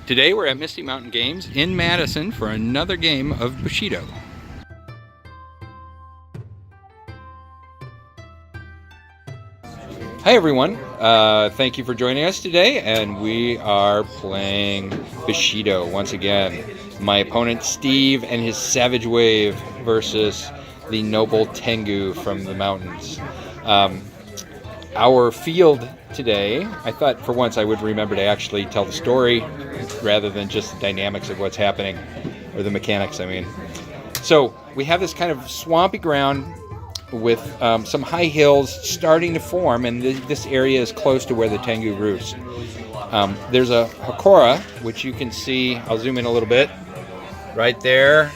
Today we're at Misty Mountain Games in Madison for another game of Bushido. Hi everyone, thank you for joining us today, and we are playing Bushido once again. My opponent Steve and his Savage Wave versus the noble Tengu from the mountains. Our field today, I thought for once I would remember to actually tell the story rather than just the dynamics of what's happening, or the mechanics, I mean. So we have this kind of swampy ground with some high hills starting to form, and this area is close to where the Tengu roost. There's a Hakora, which you can see, I'll zoom in a little bit, right there.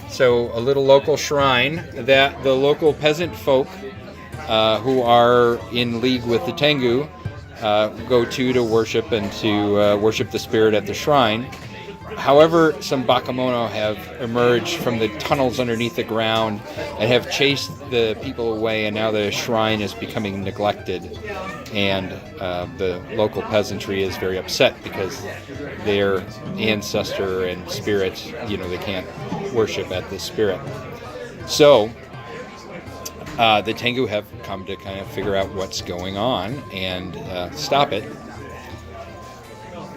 So a little local shrine that the local peasant folk who are in league with the Tengu go to worship and to worship the spirit at the shrine. However, some Bakemono have emerged from the tunnels underneath the ground and have chased the people away, and now the shrine is becoming neglected, and the local peasantry is very upset because their ancestor and spirit, they can't worship at this spirit. So the Tengu have come to kind of figure out what's going on and stop it.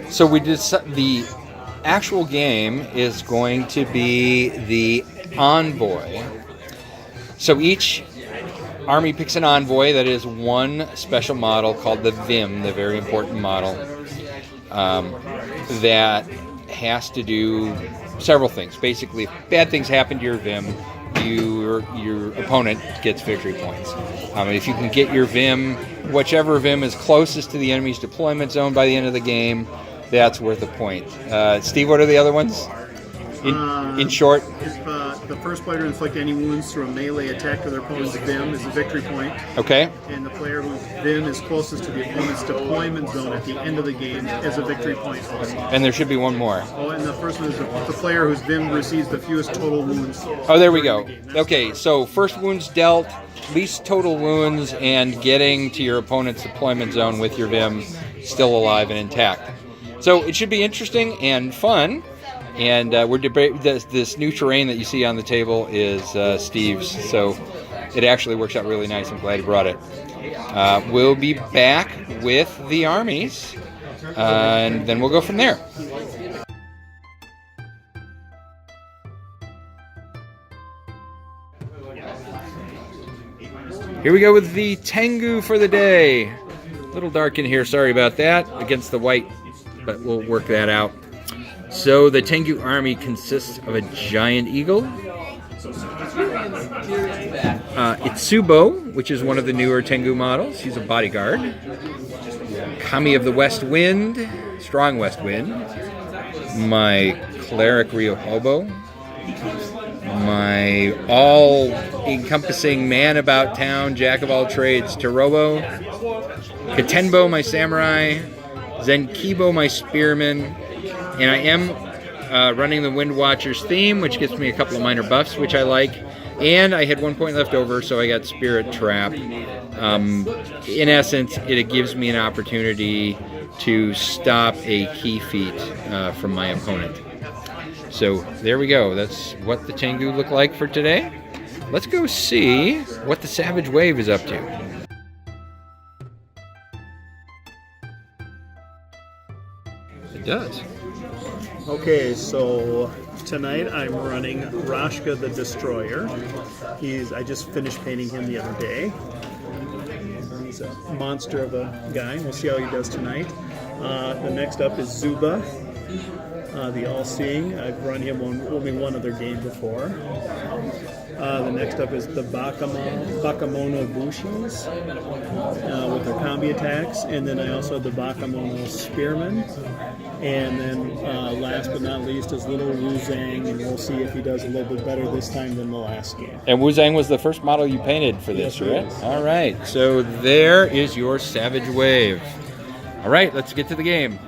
So the actual game is going to be the envoy. So each army picks an envoy that is one special model called the Vim, the very important model, that has to do several things. Basically, if bad things happen to your Vim, your opponent gets victory points. If you can get your Vim, whichever Vim is closest to the enemy's deployment zone by the end of the game, that's worth a point. Steve, what are the other ones? In short? If the first player to inflict any wounds through a melee attack to their opponent's Vim is a victory point. Okay. And the player whose Vim is closest to the opponent's deployment zone at the end of the game is a victory point also. And there should be one more. Oh, and the first one is the player whose Vim receives the fewest total wounds. Oh, there we go. Okay, so first wounds dealt, least total wounds, and getting to your opponent's deployment zone with your Vim still alive and intact. So it should be interesting and fun, and we're debating this new terrain that you see on the table is Steve's, so it actually works out really nice. I'm glad he brought it. We'll be back with the armies, and then we'll go from there. Here we go with the Tengu for the day. A little dark in here, sorry about that, against the white, but we'll work that out. So the Tengu army consists of a giant eagle, Itsubo, which is one of the newer Tengu models. He's a bodyguard. Kami of the West Wind, strong West Wind. My cleric Ryohobo. My all-encompassing man about town, jack of all trades, Terobo. Katenbo, my samurai. Zenkibo, my spearman, and I am running the Wind Watcher's theme, which gives me a couple of minor buffs, which I like, and I had 1 point left over, so I got Spirit Trap. In essence, it gives me an opportunity to stop a key feat from my opponent. So there we go. That's what the Tengu look like for today. Let's go see what the Savage Wave is up to. It does. Okay, so tonight I'm running Rashka the Destroyer. I just finished painting him the other day. He's a monster of a guy. We'll see how he does tonight. The next up is Zuba, the All-Seeing. I've run him only one other game before. The next up is the Bakemono Bushis with their combi attacks, and then I also have the Bakemono Spearmen, and then last but not least is little Wu Zhang, and we'll see if he does a little bit better this time than the last game. And Wu Zhang was the first model you painted for this, right? All right, so there is your Savage Wave. All right, let's get to the game.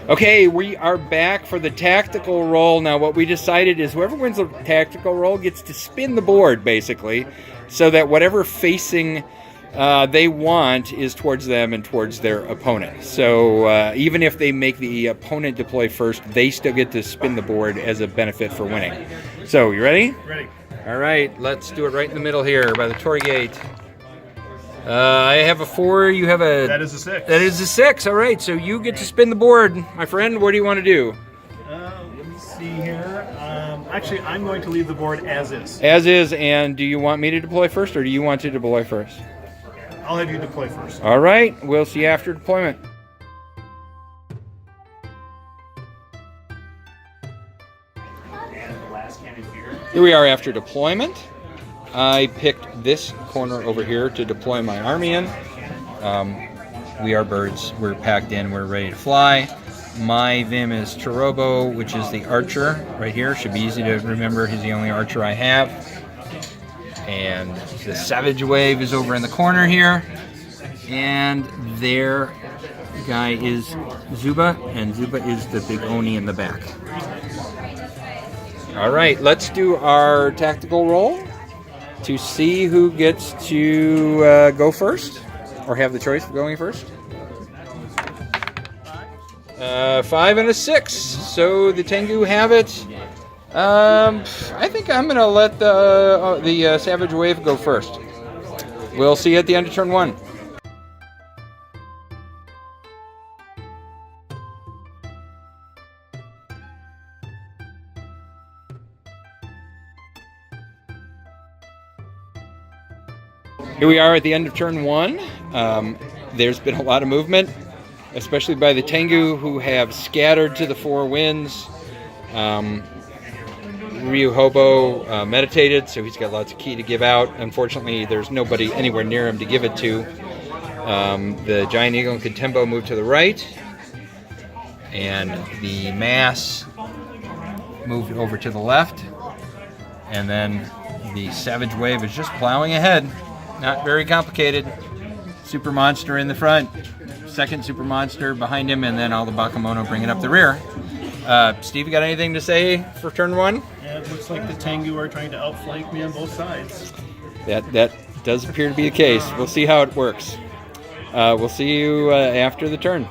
Okay, we are back for the tactical roll. Now, what we decided is whoever wins the tactical roll gets to spin the board, basically, so that whatever facing they want is towards them and towards their opponent. So even if they make the opponent deploy first, they still get to spin the board as a benefit for winning. So, you ready? Ready. All right, let's do it right in the middle here by the Torii Gate. I have a 4, you have a... That is a 6. That is a 6, all right. So you get to spin the board, my friend. What do you want to do? Let me see here. Actually, I'm going to leave the board as is. As is, and do you want me to deploy first, or do you want to deploy first? I'll have you deploy first. All right, we'll see you after deployment. Here we are after deployment. I picked this corner over here to deploy my army in. We are birds. We're packed in. We're ready to fly. My Vim is Chorobo, which is the archer right here. Should be easy to remember. He's the only archer I have. And the Savage Wave is over in the corner here. And their guy is Zuba, and Zuba is the big Oni in the back. All right, let's do our tactical roll to see who gets to go first, or have the choice of going first. 5 and a 6, so the Tengu have it. I think I'm going to let the Savage Wave go first. We'll see you at the end of turn 1. Here we are at the end of turn 1. There's been a lot of movement, especially by the Tengu, who have scattered to the 4 winds. Ryu Hobo meditated, so he's got lots of ki to give out. Unfortunately, there's nobody anywhere near him to give it to. The Giant Eagle and Katembo moved to the right, and the Mass moved over to the left, and then the Savage Wave is just plowing ahead. Not very complicated. Super Monster in the front, second Super Monster behind him, and then all the Bakemono bringing up the rear. Steve, you got anything to say for turn 1? Yeah, it looks like the Tengu are trying to outflank me on both sides. That does appear to be the case. We'll see how it works. We'll see you after the turn.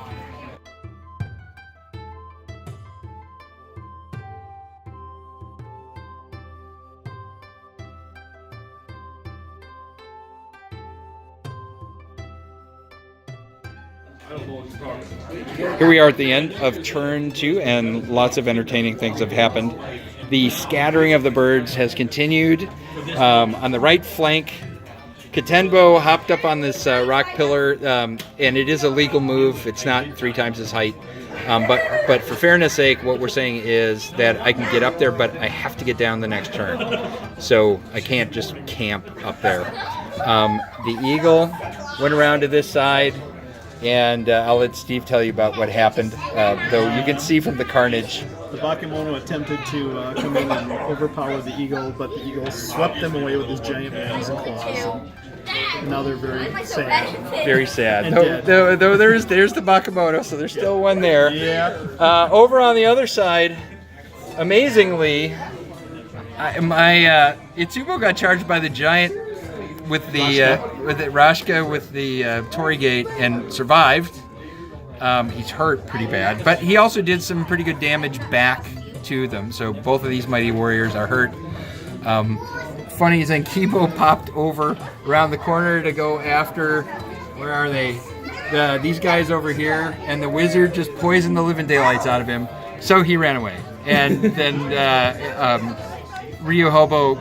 Here we are at the end of turn 2, and lots of entertaining things have happened. The scattering of the birds has continued. On the right flank, Katenbo hopped up on this rock pillar, and it is a legal move. It's not 3 times his height. But for fairness sake, what we're saying is that I can get up there, but I have to get down the next turn. So I can't just camp up there. The Eagle went around to this side, and I'll let Steve tell you about what happened, though you can see from the carnage. The Bakemono attempted to come in and overpower the Eagle, but the Eagle swept them away with his giant wings and claws. And now they're very sad. Very sad. And Though there's the Bakemono, so there's still one there. Yeah. Over on the other side, amazingly, my Itsubo got charged by the giant with the Rashka with the Torii Gate and survived. He's hurt pretty bad, but he also did some pretty good damage back to them. So both of these mighty warriors are hurt. Funny is, then Kibo popped over around the corner to go after. Where are they? These guys over here, and the wizard just poisoned the living daylights out of him. So he ran away, and then Ryu Hobo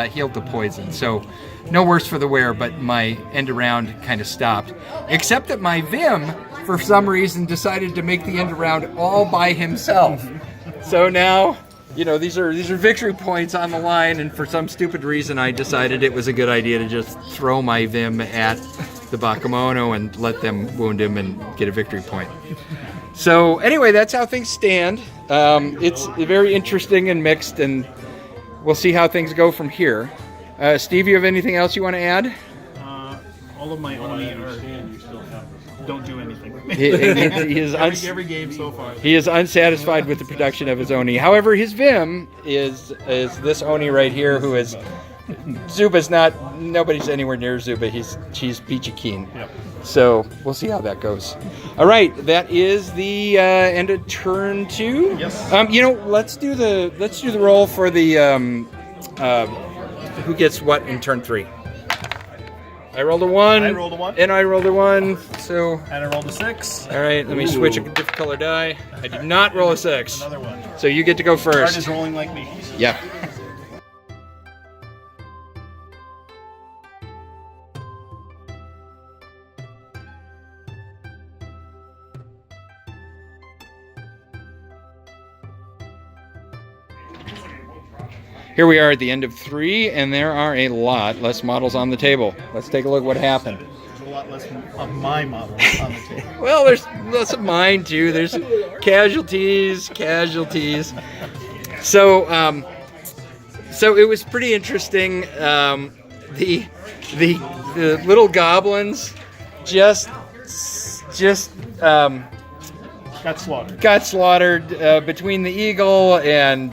healed the poison. So no worse for the wear, but my end around kind of stopped. Except that my Vim, for some reason, decided to make the end around all by himself. So now, these are victory points on the line, and for some stupid reason, I decided it was a good idea to just throw my Vim at the Bakemono and let them wound him and get a victory point. So anyway, that's how things stand. It's very interesting and mixed, and we'll see how things go from here. Steve, you have anything else you want to add? All of my Oni don't do anything. He is every game so far. He is unsatisfied with the production of his Oni. However, his Vim is this Oni right here, who has Zuba's not. Nobody's anywhere near Zuba. She's peachy keen. Yep. So we'll see how that goes. All right, that is the end of turn 2. Yes. Let's do the roll for the who gets what in turn 3. I rolled a 1. I rolled a 1. And I rolled a 1. So. And I rolled a 6. All right, let me switch a different color die. I did not roll a 6. Another 1. So you get to go first. Card is rolling like me. Yeah. Here we are at the end of 3, and there are a lot less models on the table. Let's take a look at what happened. There's a lot less of my models on the table. Well, there's less of mine too. There's casualties. So, so it was pretty interesting. The little goblins just got slaughtered between the eagle and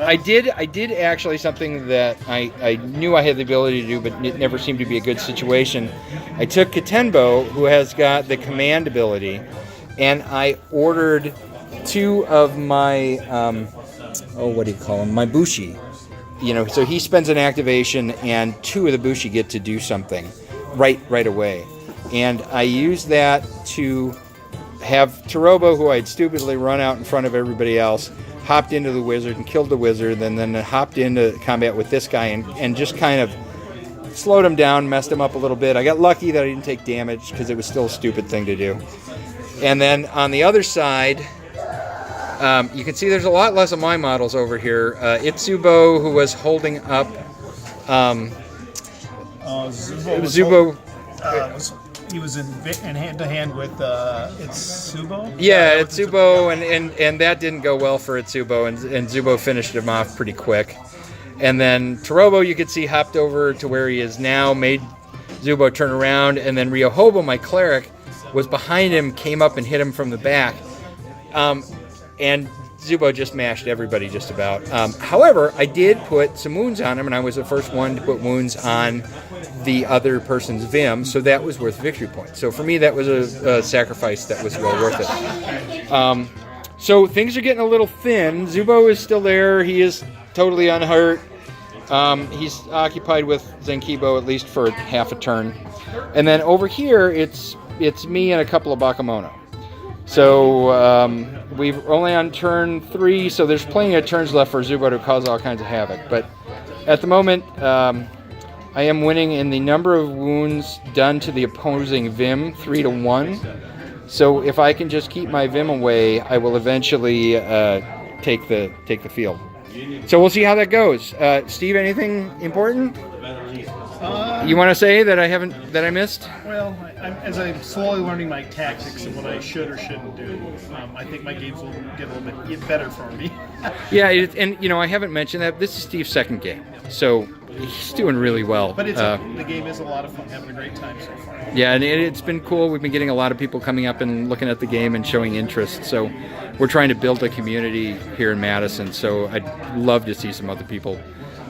I did actually something that I knew I had the ability to do, but it never seemed to be a good situation. I took Katenbo, who has got the command ability, and I ordered 2 of my what do you call them? My Bushi. So he spends an activation, and 2 of the Bushi get to do something right away, and I used that to have Tarobo, who I'd stupidly run out in front of everybody else, hopped into the wizard and killed the wizard, and then hopped into combat with this guy and just kind of slowed him down, messed him up a little bit. I got lucky that I didn't take damage because it was still a stupid thing to do. And then on the other side, you can see there's a lot less of my models over here. Itsubo, who was holding up Zubo. He was in hand-to-hand with Itsubo? Yeah, Itsubo, and that didn't go well for Itsubo, and Zubo finished him off pretty quick. And then Tarobo, you could see, hopped over to where he is now, made Zubo turn around, and then Ryohobo, my cleric, was behind him, came up and hit him from the back. And Zubo just mashed everybody just about. However, I did put some wounds on him, and I was the first one to put wounds on the other person's Vim, so that was worth victory points. So for me, that was a sacrifice that was well worth it. So things are getting a little thin. Zubo is still there. He is totally unhurt. He's occupied with Zenkibo at least for half a turn. And then over here, it's me and a couple of Bakemono. So we're only on turn 3, so there's plenty of turns left for Zubo to cause all kinds of havoc. But at the moment, I am winning in the number of wounds done to the opposing Vim, 3-1. So if I can just keep my Vim away, I will eventually take the field. So we'll see how that goes. Steve, anything important you want to say that I missed? Well, as I'm slowly learning my tactics and what I should or shouldn't do, I think my games will get a little bit better for me. Yeah, and I haven't mentioned that this is Steve's second game, so he's doing really well. But the game is a lot of fun, having a great time so far. Yeah, and it's been cool. We've been getting a lot of people coming up and looking at the game and showing interest. So we're trying to build a community here in Madison. So I'd love to see some other people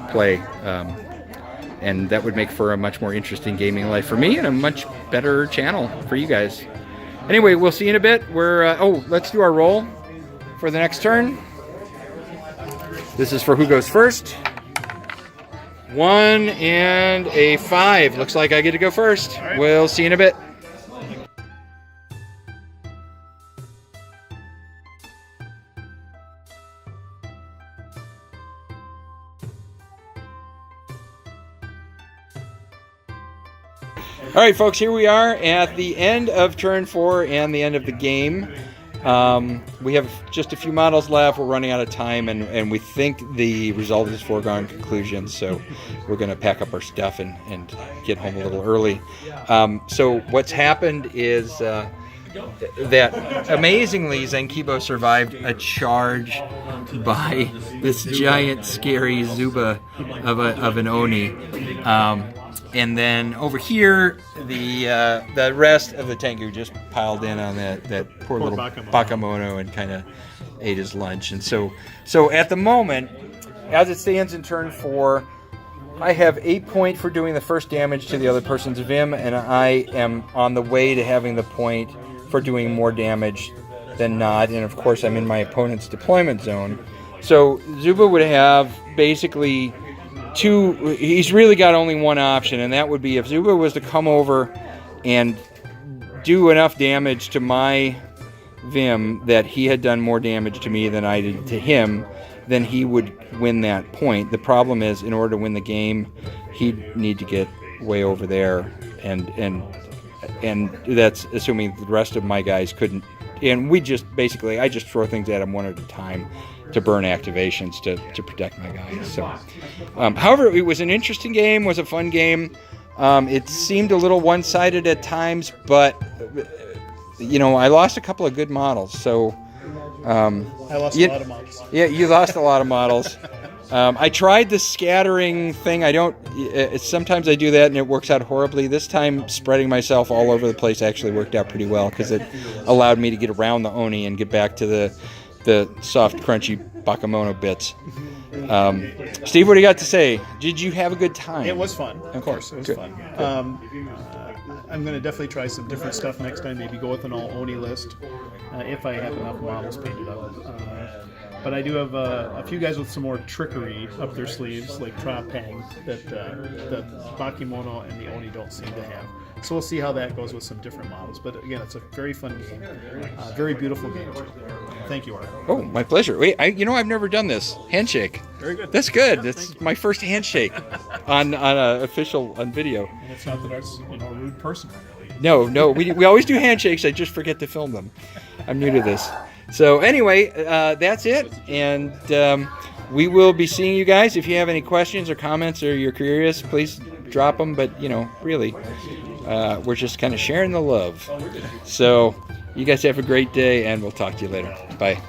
play. And that would make for a much more interesting gaming life for me and a much better channel for you guys. Anyway, we'll see you in a bit. Let's do our roll for the next turn. This is for who goes first. 1 and a 5. Looks like I get to go first. Right. We'll see you in a bit. All right, folks, here we are at the end of turn 4 and the end of the game. We have just a few models left. We're running out of time, and we think the result is foregone conclusion, so we're going to pack up our stuff and get home a little early. So what's happened is that amazingly Zenkibo survived a charge by this giant, scary Zuba of an Oni. And then over here, the rest of the Tengu just piled in on that poor little Bakemono and kind of ate his lunch. And so at the moment, as it stands in turn 4, I have 8 point for doing the first damage to the other person's Vim, and I am on the way to having the point for doing more damage than not. And of course, I'm in my opponent's deployment zone. So Zuba would have basically he's really got only one option, and that would be if Zuba was to come over and do enough damage to my Vim that he had done more damage to me than I did to him, then he would win that point. The problem is, in order to win the game, he'd need to get way over there, and that's assuming the rest of my guys couldn't. And I just throw things at him one at a time to burn activations to protect my guys. So, however, it was an interesting game, was a fun game. It seemed a little one-sided at times, but I lost a couple of good models. So I lost a lot of models. Yeah, you lost a lot of models. I tried the scattering thing. Sometimes I do that and it works out horribly. This time, spreading myself all over the place actually worked out pretty well because it allowed me to get around the Oni and get back to the soft, crunchy Bakemono bits. Steve, what do you got to say? Did you have a good time? It was fun. Of course, it was fun. I'm going to definitely try some different stuff next time. Maybe go with an all Oni list if I have enough models painted up. But I do have a few guys with some more trickery up their sleeves, like Tra Pang, that the Bakemono and the Oni don't seem to have. So we'll see how that goes with some different models. But again, it's a very fun game, very beautiful game. Thank you, Art. Oh, my pleasure. Wait, I've never done this handshake. Very good. That's good. Yeah, That's my first handshake on official on video. And it's not that Art's a rude person. No, we always do handshakes. I just forget to film them. I'm new to this. So anyway, that's it, and we will be seeing you guys. If you have any questions or comments or you're curious, please drop them. But really, we're just kind of sharing the love. So you guys have a great day, and we'll talk to you later. Bye.